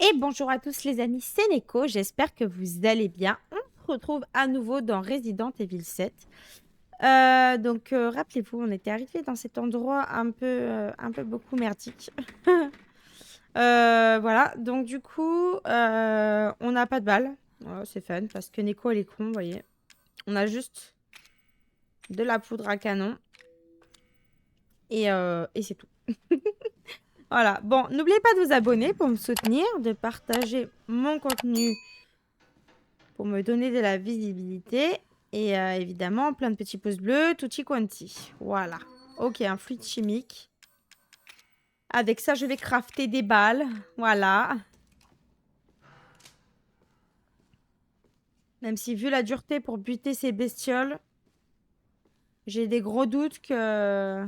Et bonjour à tous les amis, c'est Neko, j'espère que vous allez bien. On se retrouve à nouveau dans Resident Evil 7. Rappelez-vous, on était arrivé dans cet endroit un peu beaucoup merdique. Voilà, donc du coup, on n'a pas de balles. Voilà, c'est fun parce que Neko elle est con, vous voyez. On a juste de la poudre à canon et c'est tout. Voilà, bon, n'oubliez pas de vous abonner pour me soutenir, de partager mon contenu pour me donner de la visibilité. Et évidemment, plein de petits pouces bleus, tutti quanti. Voilà. Ok, un fluide chimique. Avec ça, je vais crafter des balles. Voilà. Même si, vu la dureté pour buter ces bestioles, j'ai des gros doutes que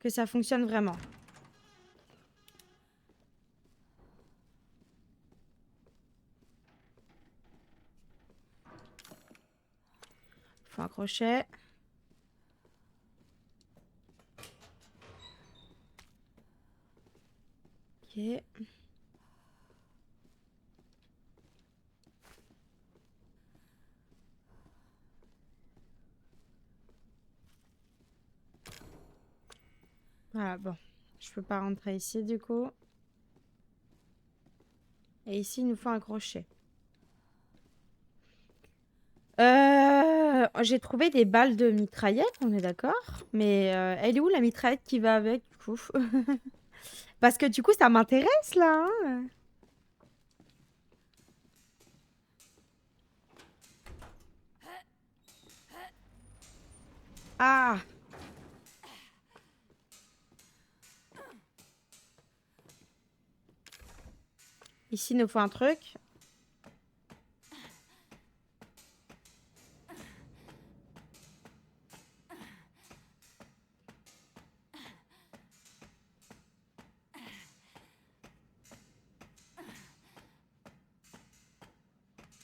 ça fonctionne vraiment. Faut un crochet. Ok. Voilà, bon. Je peux pas rentrer ici, du coup. Et ici, il nous faut un crochet. J'ai trouvé des balles de mitraillette, on est d'accord. Mais elle est où la mitraillette qui va avec, du coup? Parce que du coup, ça m'intéresse, là, hein. Ah! Ici, il nous faut un truc.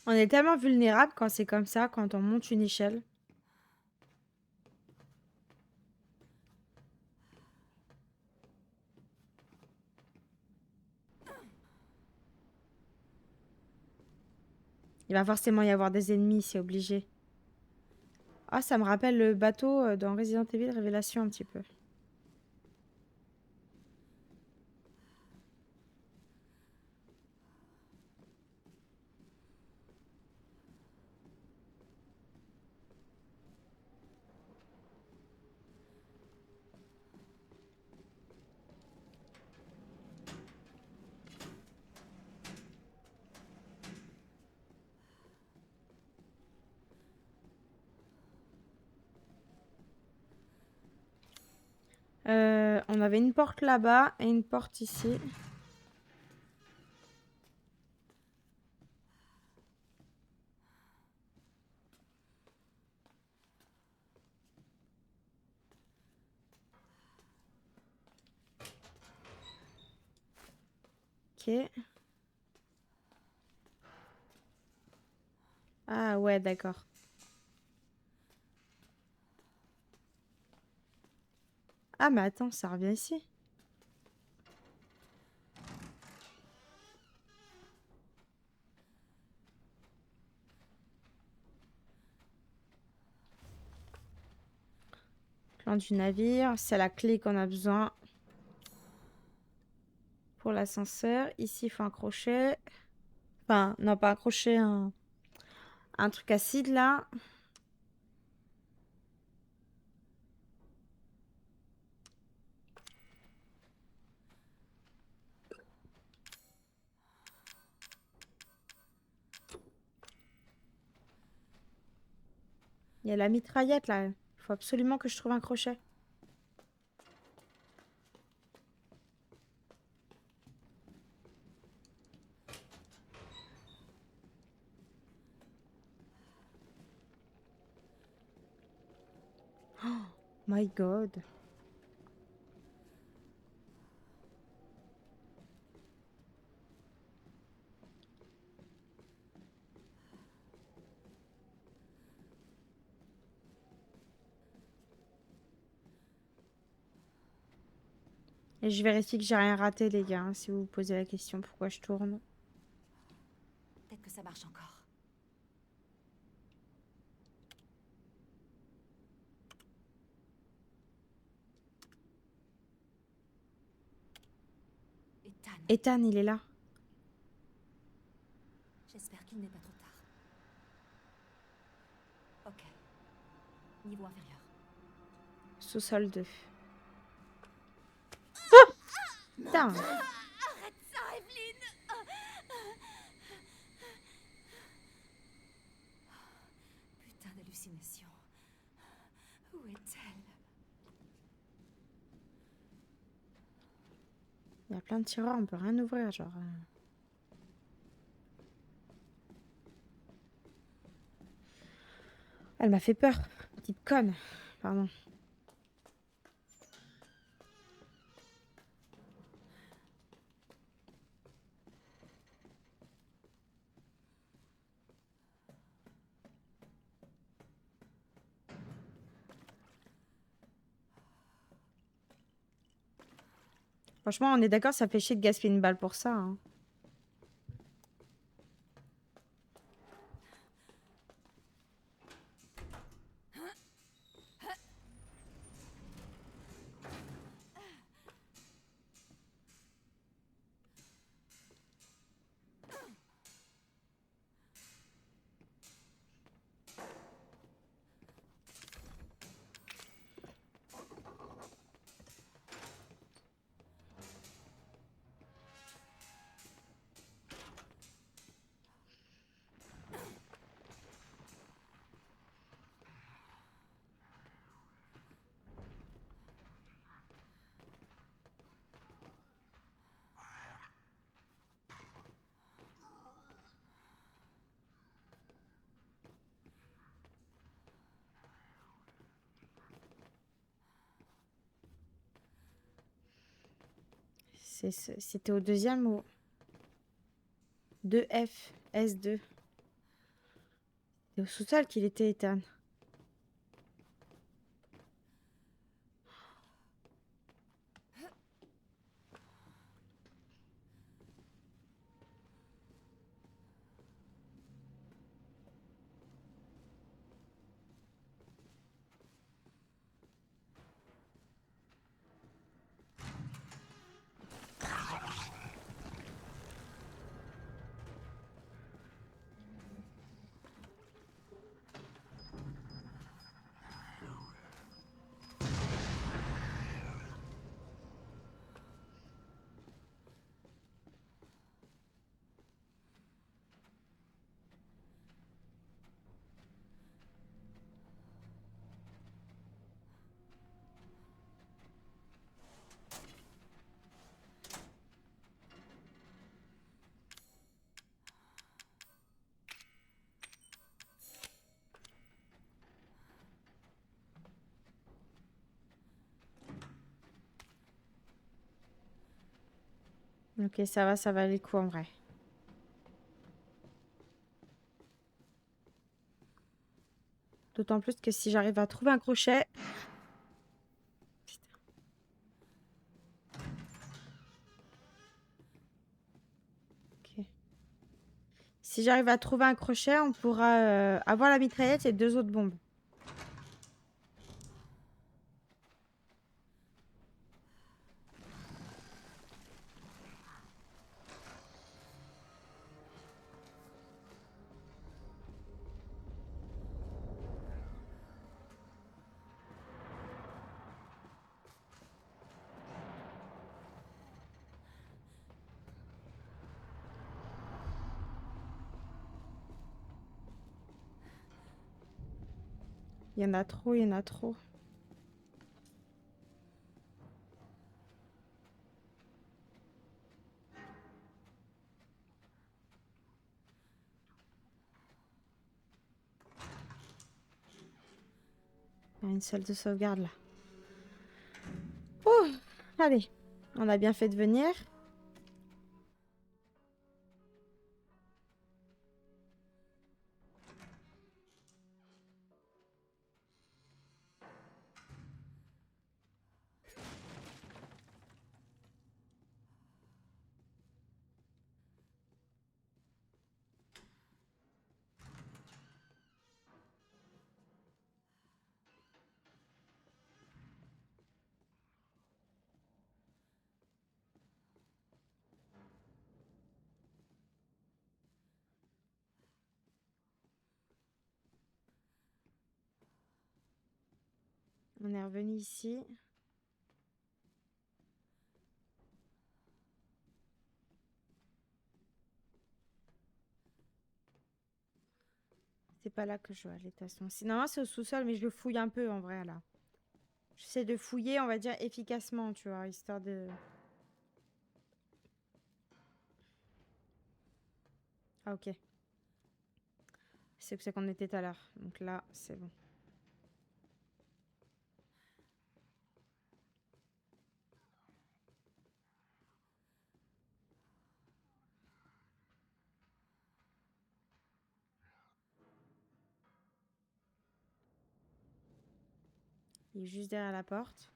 On est tellement vulnérable quand c'est comme ça, quand on monte une échelle. Il va forcément y avoir des ennemis, c'est obligé. Ah, ça me rappelle le bateau dans Resident Evil Révélation un petit peu. On avait une porte là-bas et une porte ici. Ok. Ah ouais, d'accord. Ah, mais attends, ça revient ici. Plan du navire. C'est la clé qu'on a besoin pour l'ascenseur. Ici, il faut un crochet. Enfin, non, pas un crochet, un truc acide là. Il y a la mitraillette là. Il faut absolument que je trouve un crochet. Oh my god. Et je vérifie que j'ai rien raté, les gars, hein, si vous vous posez la question pourquoi je tourne. Peut-être que ça marche encore. Ethan, Ethan, il est là. j'espère qu'il n'est pas trop tard. Ok. Niveau inférieur. Sous-sol 2. Putain. Arrête ça, Evelyn! Putain d'hallucination. Où est-elle? Il y a plein de tiroirs, on peut rien ouvrir, genre. Elle m'a fait peur. Petite conne. Pardon. Franchement, on est d'accord, ça fait chier de gaspiller une balle pour ça, hein. C'était au deuxième ou 2F, S2. C'est au sous-sol qu'il était, Ethan. Ok, ça va aller le coup en vrai. D'autant plus que si j'arrive à trouver un crochet... Ok. Si j'arrive à trouver un crochet, on pourra avoir la mitraillette et 2 autres bombes. Il y en a trop, il y en a trop. Il y a une salle de sauvegarde là. Oh, allez, on a bien fait de venir. On est revenu ici. C'est pas là que je dois aller de toute façon. Normalement, c'est au sous-sol, mais je le fouille un peu en vrai là. J'essaie de fouiller, on va dire, efficacement, tu vois, histoire de... Ah, ok. C'est que c'est qu'on était tout à l'heure. Donc là, c'est bon. Il est juste derrière la porte.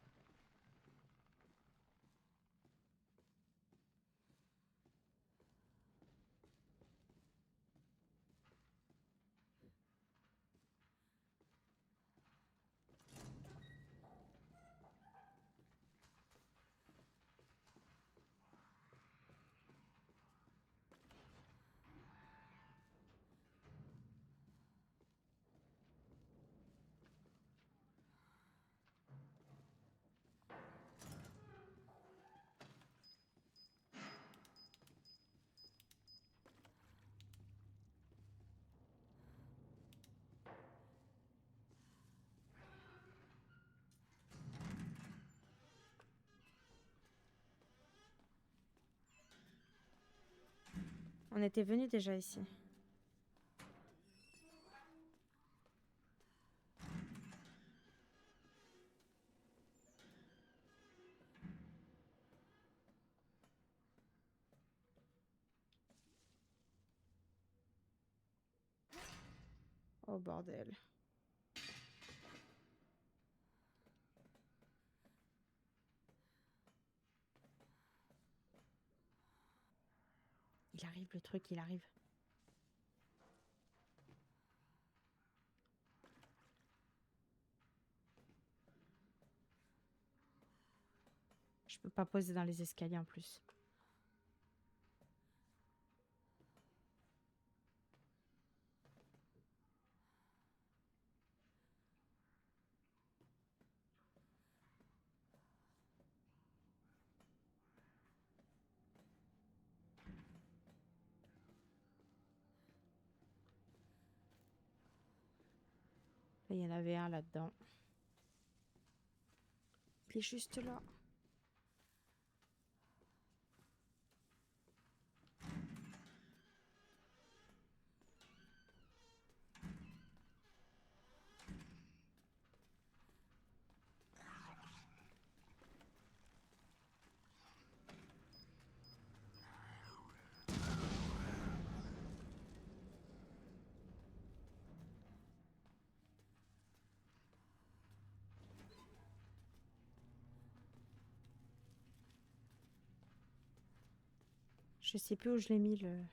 On était venu déjà ici. Oh bordel. Il arrive le truc, il arrive. Je peux pas poser dans les escaliers en plus. Il y en avait un là-dedans. Il est juste là. Je sais plus où je l'ai mis le...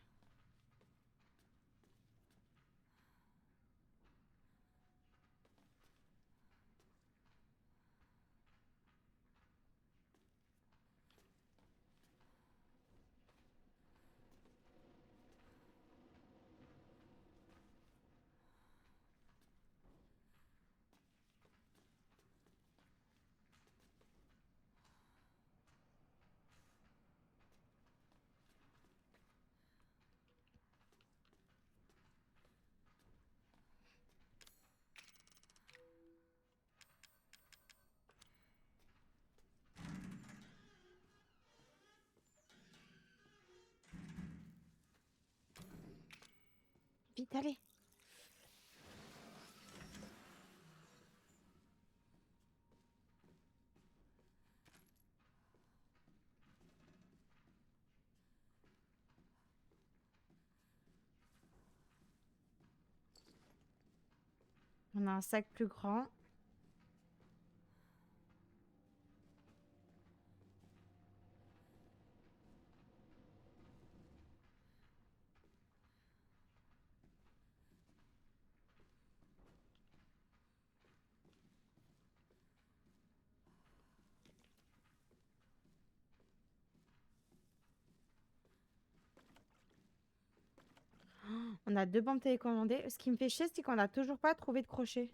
Vite, allez. On a un sac plus grand. On a 2 bombes télécommandées. Ce qui me fait chier, c'est qu'on n'a toujours pas trouvé de crochet.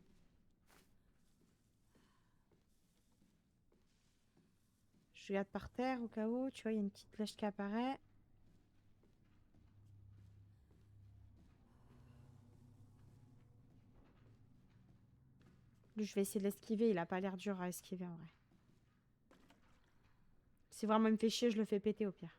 Je regarde par terre au cas où. Tu vois, il y a une petite flèche qui apparaît. Lui, je vais essayer de l'esquiver. Il a pas l'air dur à esquiver en vrai. Si vraiment il me fait chier, je le fais péter au pire.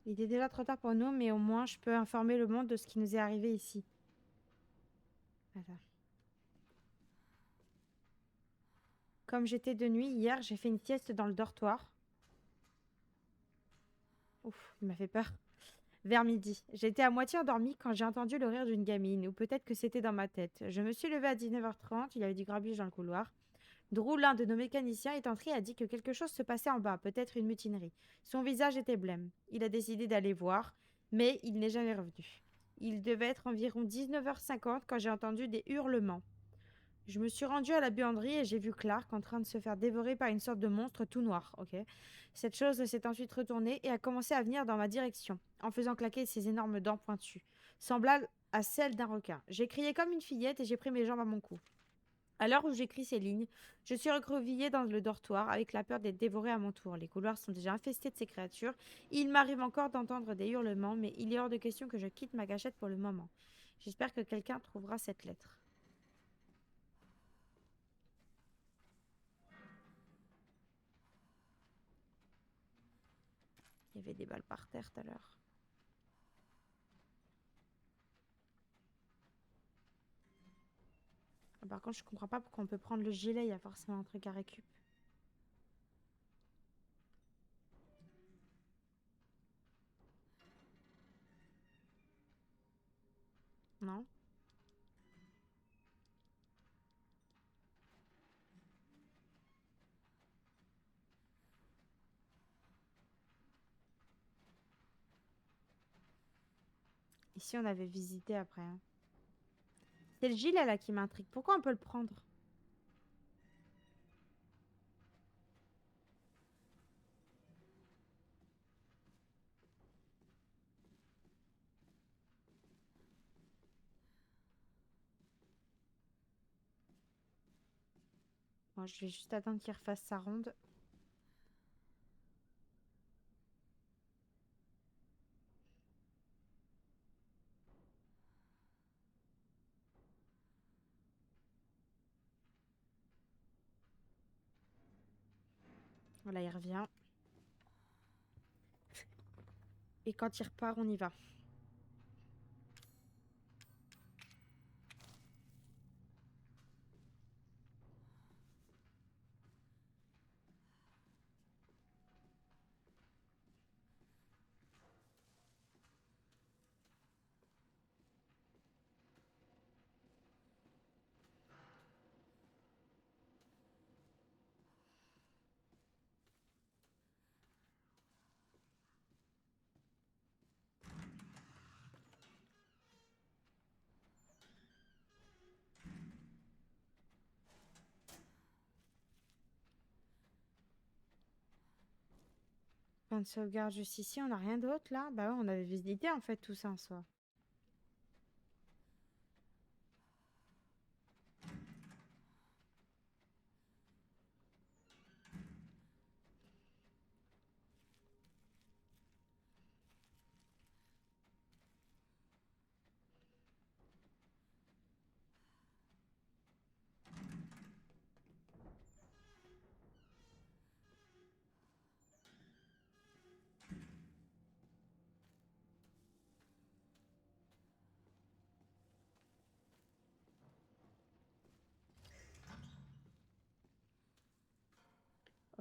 Il est déjà trop tard pour nous, mais au moins je peux informer le monde de ce qui nous est arrivé ici. Attends. Comme j'étais de nuit hier, j'ai fait une sieste dans le dortoir. Ouf, il m'a fait peur. Vers midi. J'étais à moitié endormie quand j'ai entendu le rire d'une gamine, ou peut-être que c'était dans ma tête. Je me suis levée à 19h30, il y avait du grabuge dans le couloir. Drew, l'un de nos mécaniciens, est entré et a dit que quelque chose se passait en bas, peut-être une mutinerie. Son visage était blême. Il a décidé d'aller voir, mais il n'est jamais revenu. Il devait être environ 19h50 quand j'ai entendu des hurlements. Je me suis rendue à la buanderie et j'ai vu Clark en train de se faire dévorer par une sorte de monstre tout noir. Ok. Cette chose s'est ensuite retournée et a commencé à venir dans ma direction, en faisant claquer ses énormes dents pointues, semblables à celles d'un requin. J'ai crié comme une fillette et j'ai pris mes jambes à mon cou. À l'heure où j'écris ces lignes, je suis recroquevillée dans le dortoir avec la peur d'être dévorée à mon tour. Les couloirs sont déjà infestés de ces créatures. Il m'arrive encore d'entendre des hurlements, mais il est hors de question que je quitte ma cachette pour le moment. J'espère que quelqu'un trouvera cette lettre. Il y avait des balles par terre tout à l'heure. Ah, par contre, je comprends pas pourquoi on peut prendre le gilet. Il y a forcément un truc à récup. Non? Ici, on avait visité après, hein. C'est le gilet là qui m'intrigue. Pourquoi on peut le prendre? Bon, je vais juste attendre qu'il refasse sa ronde. Voilà, il revient. Et quand il repart, on y va. Point de sauvegarde juste ici, on n'a rien d'autre là? Bah ouais, on avait visité en fait tout ça en soi.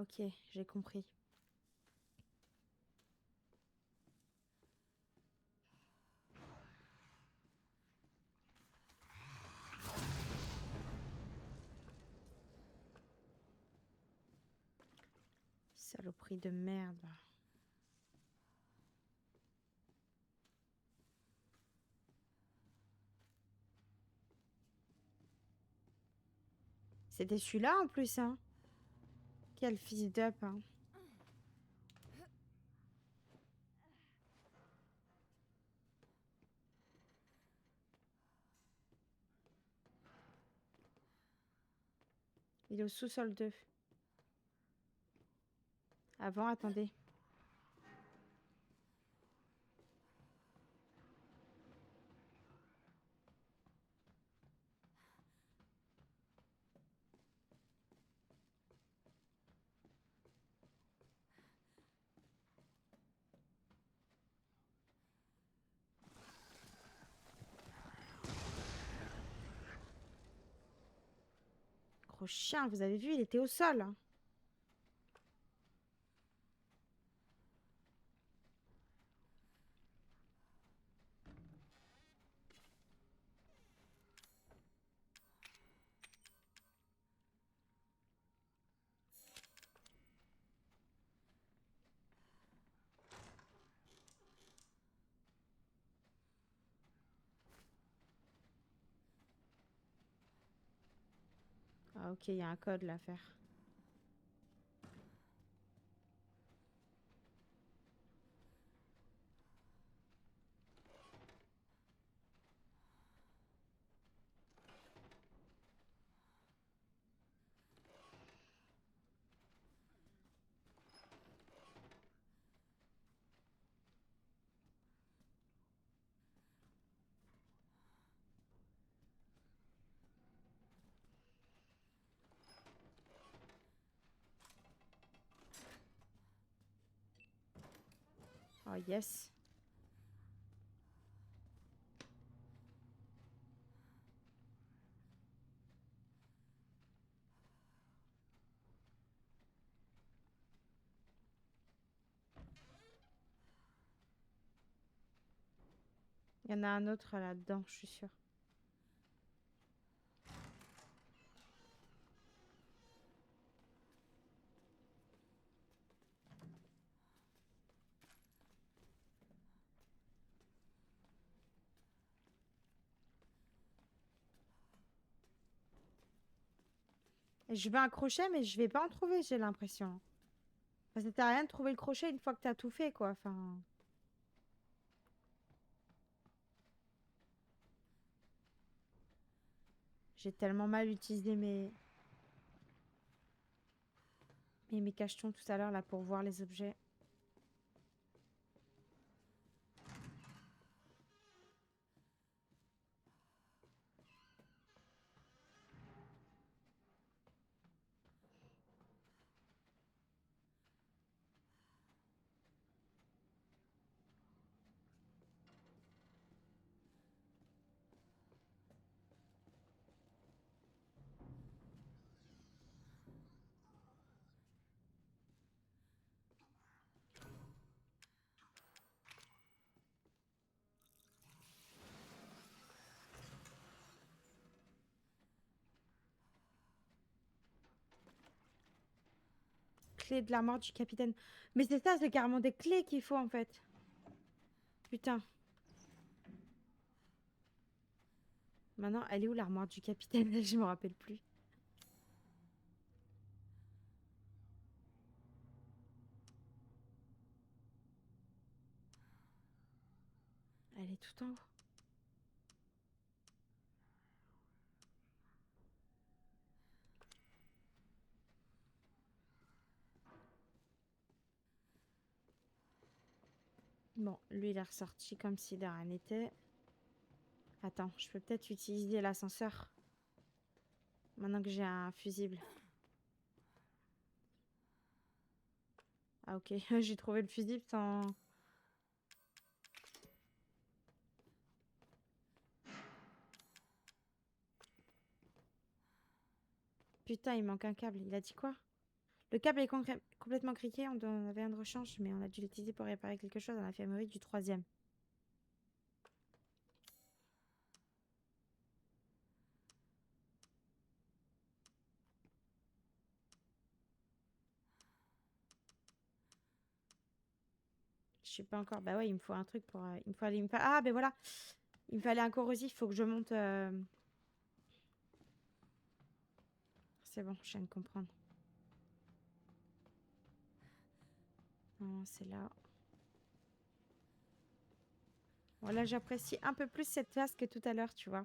Ok, j'ai compris. Saloperie de merde. C'était celui-là en plus, hein. Quel fils d'up, hein. Il est au sous-sol 2. Avant, attendez. Gros chien, vous avez vu, il était au sol, hein. Ah ok, il y a un code là à faire. Oh yes. Il y en a un autre là-dedans, je suis sûre. Et je veux un crochet, mais je vais pas en trouver, j'ai l'impression. Enfin, ça sert à rien de trouver le crochet une fois que t'as tout fait, quoi. Enfin... J'ai tellement mal utilisé mes cachetons tout à l'heure là pour voir les objets. Clé de la mort du capitaine. Mais c'est ça, c'est carrément des clés qu'il faut en fait. Putain. Maintenant, elle est où l'armoire du capitaine? Je me rappelle plus. Elle est tout en haut. Bon, lui, il est ressorti comme si de rien n'était. Attends, je peux peut-être utiliser l'ascenseur. Maintenant que j'ai un fusible. Ah ok, j'ai trouvé le fusible sans... Putain, il manque un câble. Il a dit quoi? Le câble est complètement criqué. On avait un de rechange, mais on a dû l'utiliser pour réparer quelque chose dans l'infirmerie du 3e. Je sais pas encore. Bah ouais, il me faut un truc pour... il me faut aller... Ah, ben voilà. Il me fallait un corrosif. Il faut que je monte... C'est bon, je viens de comprendre. Non, c'est là. Voilà, j'apprécie un peu plus cette phase que tout à l'heure, tu vois.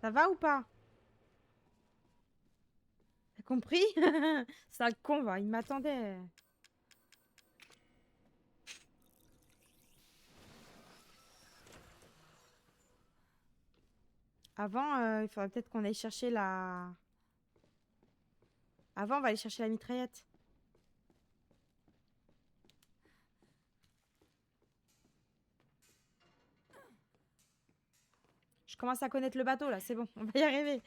Ça va ou pas? T'as compris? Sale con, va. Il m'attendait. Avant, il faudrait peut-être qu'on aille chercher la... Avant, on va aller chercher la mitraillette. Je commence à connaître le bateau, là. C'est bon. On va y arriver.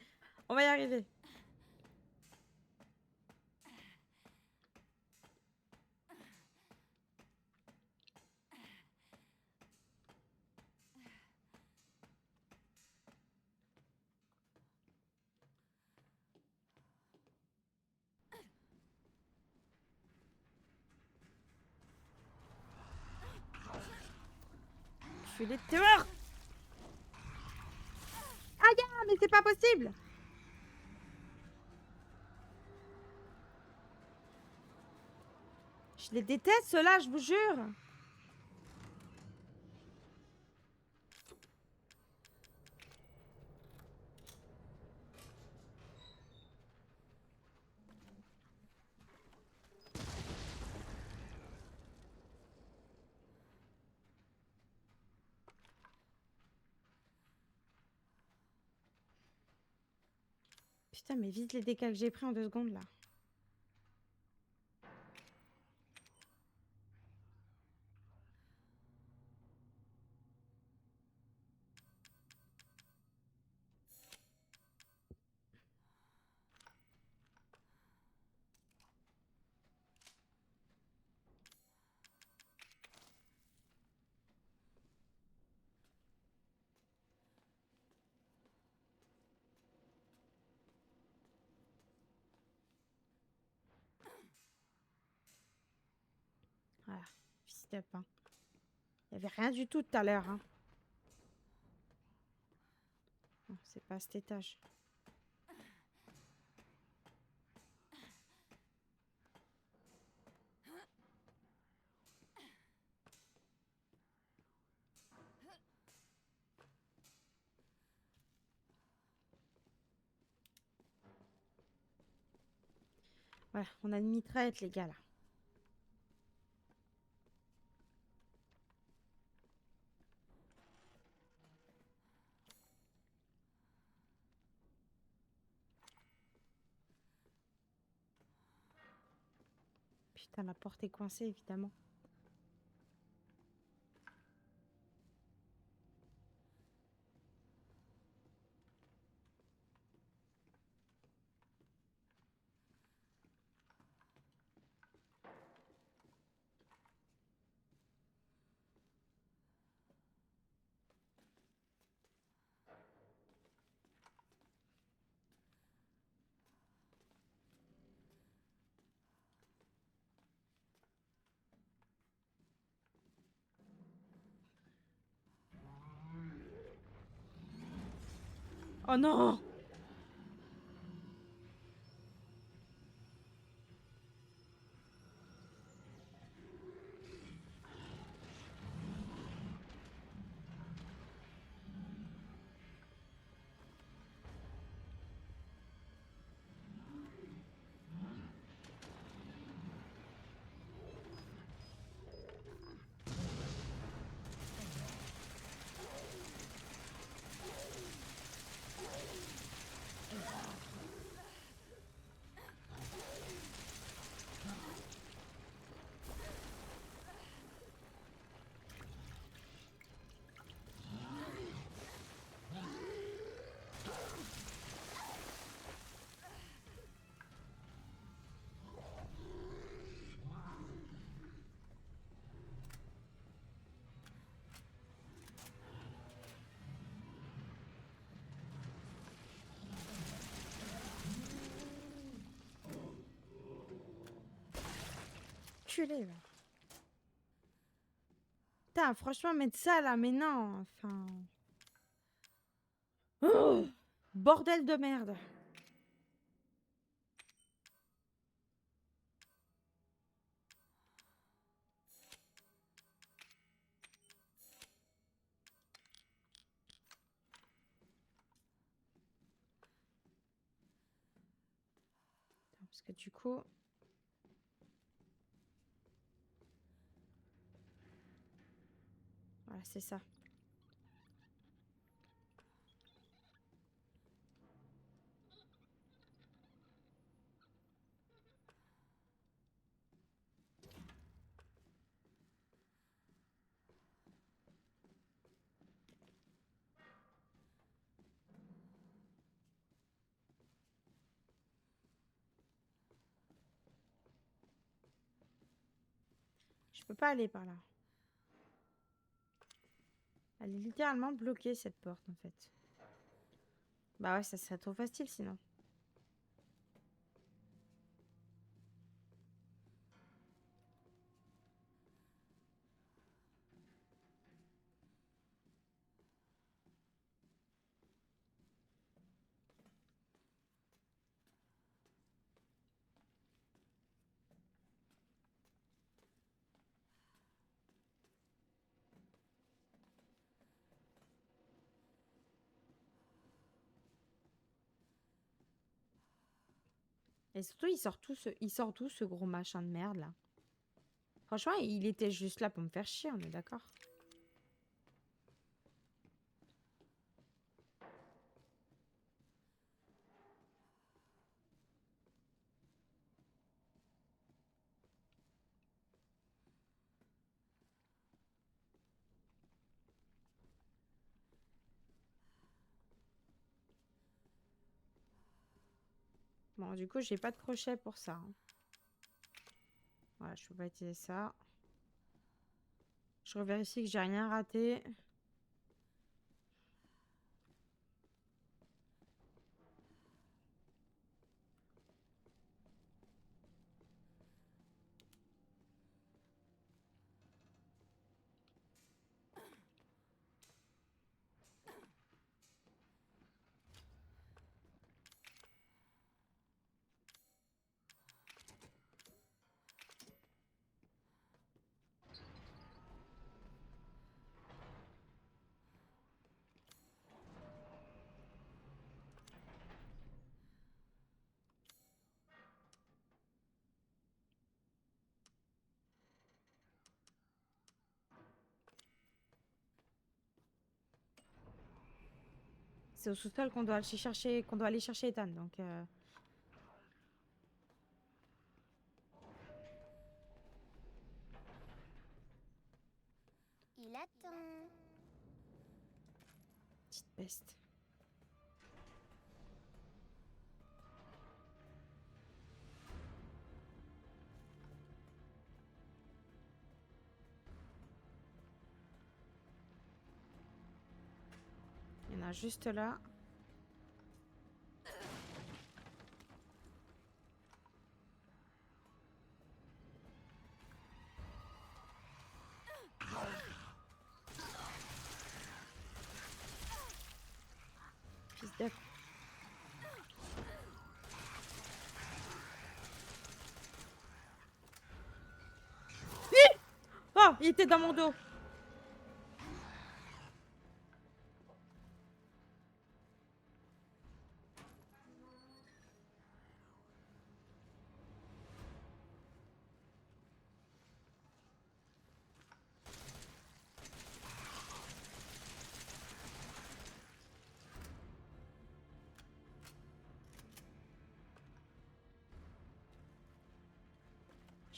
On va y arriver. Je suis les tueurs. Aïe, mais c'est pas possible. Je les déteste, ceux-là, je vous jure. Putain, mais vite les dégâts que j'ai pris en 2 secondes, là. Voilà. Step, hein. Il y avait rien du tout à l'heure, hein. Non, c'est pas à cet étage. Voilà, on a une mitraillette, les gars, là. Putain, la porte est coincée, évidemment. Oh non! enculé, là. Putain, franchement, mettre ça, là, mais non. Enfin... Oh, bordel de merde. Parce que du coup... Voilà, c'est ça. Je peux pas aller par là. Elle est littéralement bloquée, cette porte, en fait. Bah ouais, ça serait trop facile, sinon. Et surtout, il sort d'où ce gros machin de merde là? Franchement, il était juste là pour me faire chier, on est d'accord? Bon, du coup, j'ai pas de crochet pour ça, hein. Voilà, je peux pas utiliser ça. Je revérifie que j'ai rien raté. C'est au sous-sol qu'on doit aller chercher Ethan, donc... Il attend. Petite peste. Il y en a juste là. Fils de... Oh, il était dans mon dos.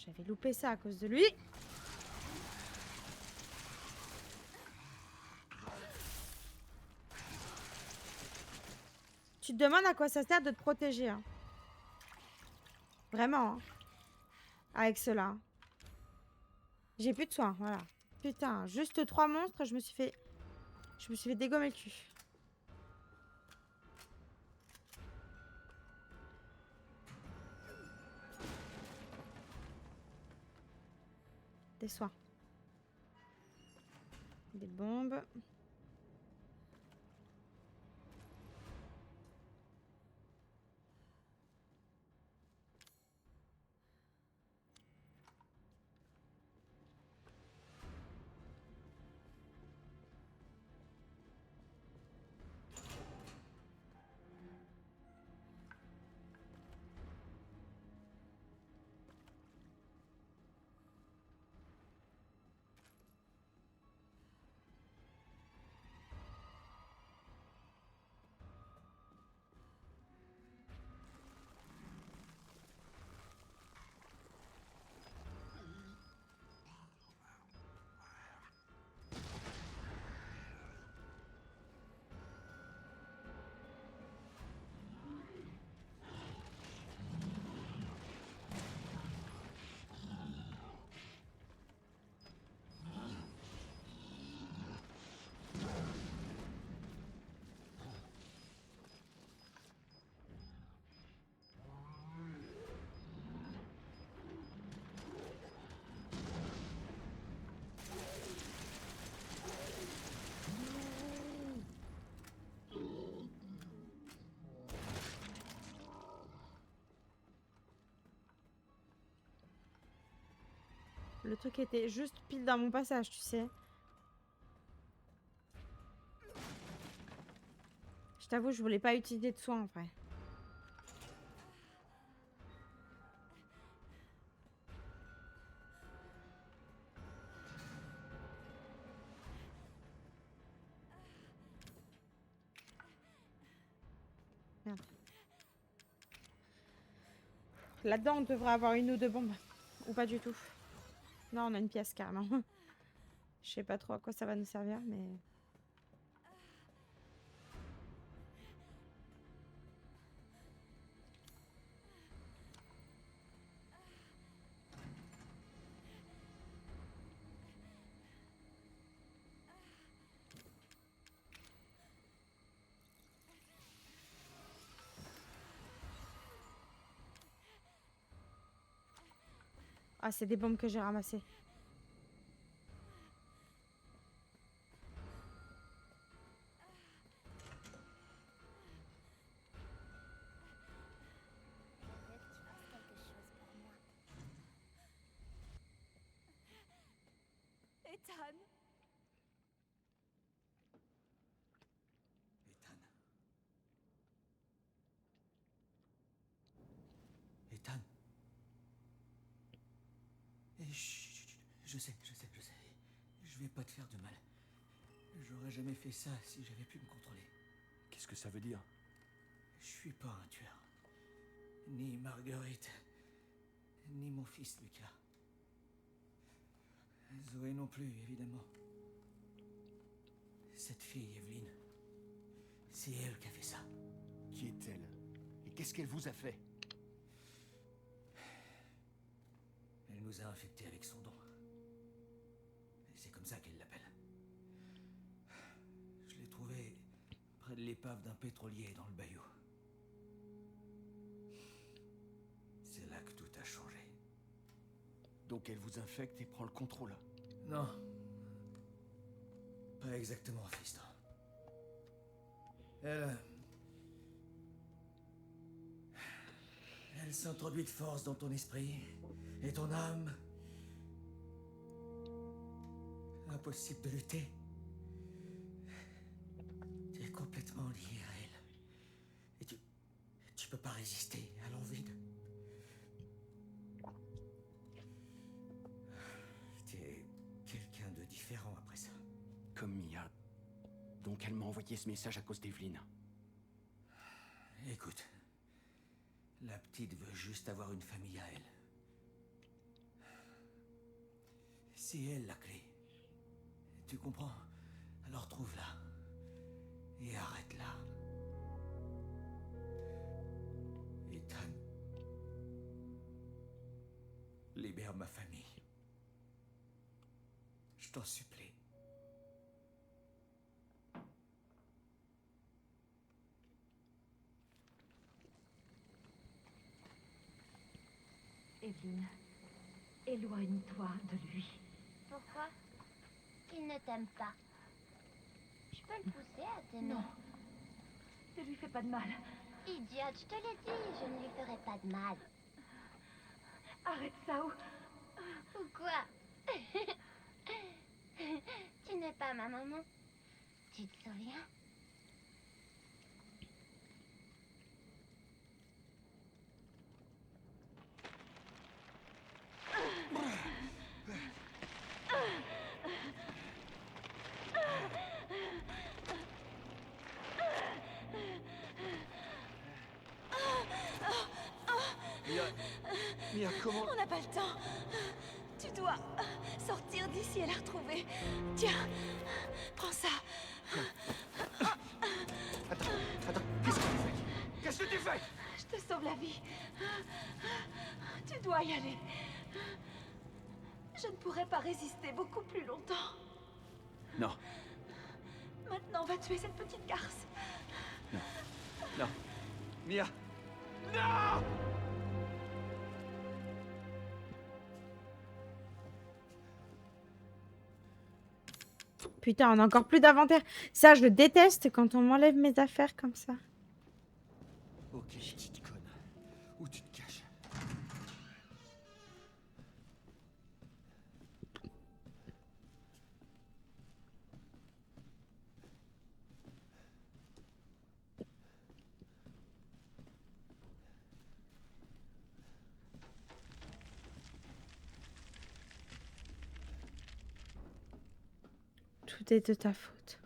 J'avais loupé ça à cause de lui. Tu te demandes à quoi ça sert de te protéger, hein. Vraiment, hein. Avec cela. J'ai plus de soins, voilà. Putain, juste 3 monstres, je me suis fait dégommer le cul. Des soins. Des bombes. Le truc était juste pile dans mon passage, tu sais. Je t'avoue, je voulais pas utiliser de soins en vrai. Merde. Là-dedans, on devrait avoir une ou deux bombes. Ou pas du tout. Non, on a une pièce carrément. Je sais pas trop à quoi ça va nous servir, mais... Ah, c'est des bombes que j'ai ramassées. Je veux que tu fasses quelque chose pour moi. Ethan. Ethan. Ethan. Et chut, je sais. Je vais pas te faire de mal. J'aurais jamais fait ça si j'avais pu me contrôler. Qu'est-ce que ça veut dire? Je suis pas un tueur. Ni Marguerite, ni mon fils Lucas. Zoé non plus, évidemment. Cette fille, Evelyne, c'est elle qui a fait ça. Qui est-elle? Et qu'est-ce qu'elle vous a fait? Elle nous a infectés avec son don. Et c'est comme ça qu'elle l'appelle. Je l'ai trouvée près de l'épave d'un pétrolier dans le bayou. C'est là que tout a changé. Donc elle vous infecte et prend le contrôle. Non. Pas exactement, fiston. Elle s'introduit de force dans ton esprit et ton âme. Impossible de lutter. Tu es complètement lié à elle. Et tu peux pas résister à l'envie de... Tu es quelqu'un de différent après ça. Comme Mia. Donc elle m'a envoyé ce message à cause d'Evelyne. Écoute, la petite veut juste avoir une famille à elle. C'est elle la clé. Tu comprends? Alors trouve-la. Et arrête-la. Ethan. Libère ma famille. Je t'en supplie. Evelyne, éloigne-toi de lui. pourquoi? Il ne t'aime pas. Je peux le pousser à t'aimer. Non. Ne lui fais pas de mal. Idiote, je te l'ai dit, je ne lui ferai pas de mal. Arrête ça ou... Ou quoi? Tu n'es pas ma maman. Tu te souviens? Mia, comment... On n'a pas le temps. Tu dois sortir d'ici et la retrouver. Tiens, prends ça. Attends, qu'est-ce que tu fais? Je te sauve la vie. Tu dois y aller. Je ne pourrai pas résister beaucoup plus longtemps. Non, Maintenant, on va tuer cette petite garce. non. Mia! Non! Putain, on a encore plus d'inventaire. Ça, je le déteste quand on m'enlève mes affaires comme ça. Ok, petite conne. Où tu te caches? Tout est de ta faute.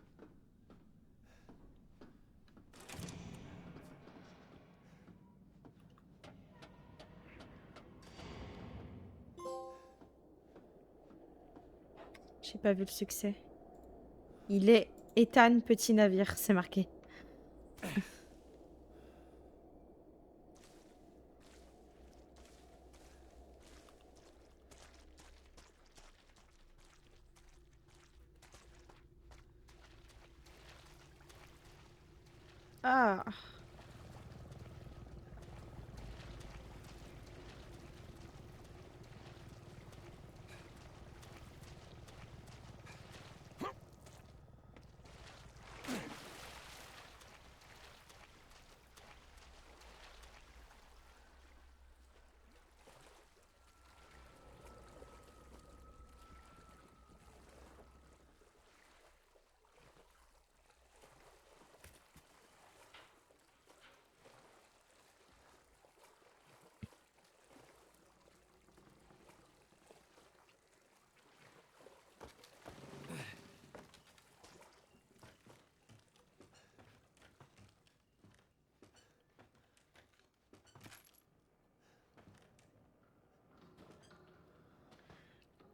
J'ai pas vu le succès. Il est Ethan, petit navire, c'est marqué. Ah.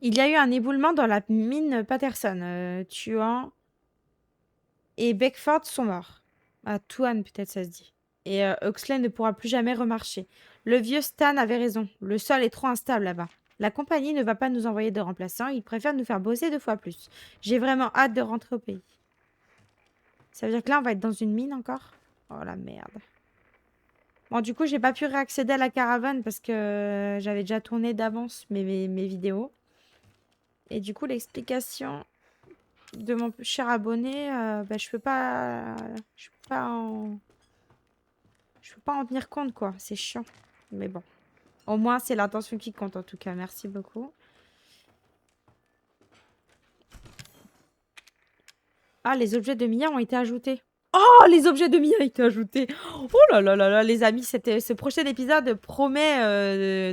Il y a eu un éboulement dans la mine Patterson. Tuan et Beckford sont morts. Ah, Tuan, peut-être ça se dit. Et Huxley ne pourra plus jamais remarcher. Le vieux Stan avait raison. Le sol est trop instable là-bas. La compagnie ne va pas nous envoyer de remplaçants. Ils préfèrent nous faire bosser 2 fois plus. J'ai vraiment hâte de rentrer au pays. Ça veut dire que là, on va être dans une mine encore? Oh la merde. Bon, du coup, j'ai pas pu réaccéder à la caravane parce que j'avais déjà tourné d'avance mes vidéos. Et du coup, l'explication de mon cher abonné, bah, je peux pas en tenir compte, quoi. C'est chiant. Mais bon. Au moins, c'est l'intention qui compte, en tout cas. Merci beaucoup. Ah, les objets de Mia ont été ajoutés. Oh, les objets de Mia ont été ajoutés. Oh là là là là, les amis, ce prochain épisode promet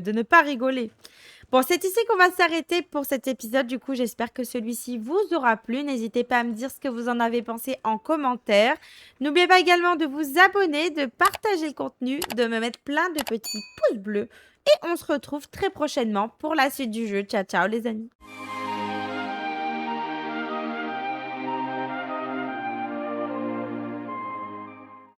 de ne pas rigoler. Bon, c'est ici qu'on va s'arrêter pour cet épisode. Du coup, j'espère que celui-ci vous aura plu. N'hésitez pas à me dire ce que vous en avez pensé en commentaire. N'oubliez pas également de vous abonner, de partager le contenu, de me mettre plein de petits pouces bleus. Et on se retrouve très prochainement pour la suite du jeu. Ciao, ciao les amis.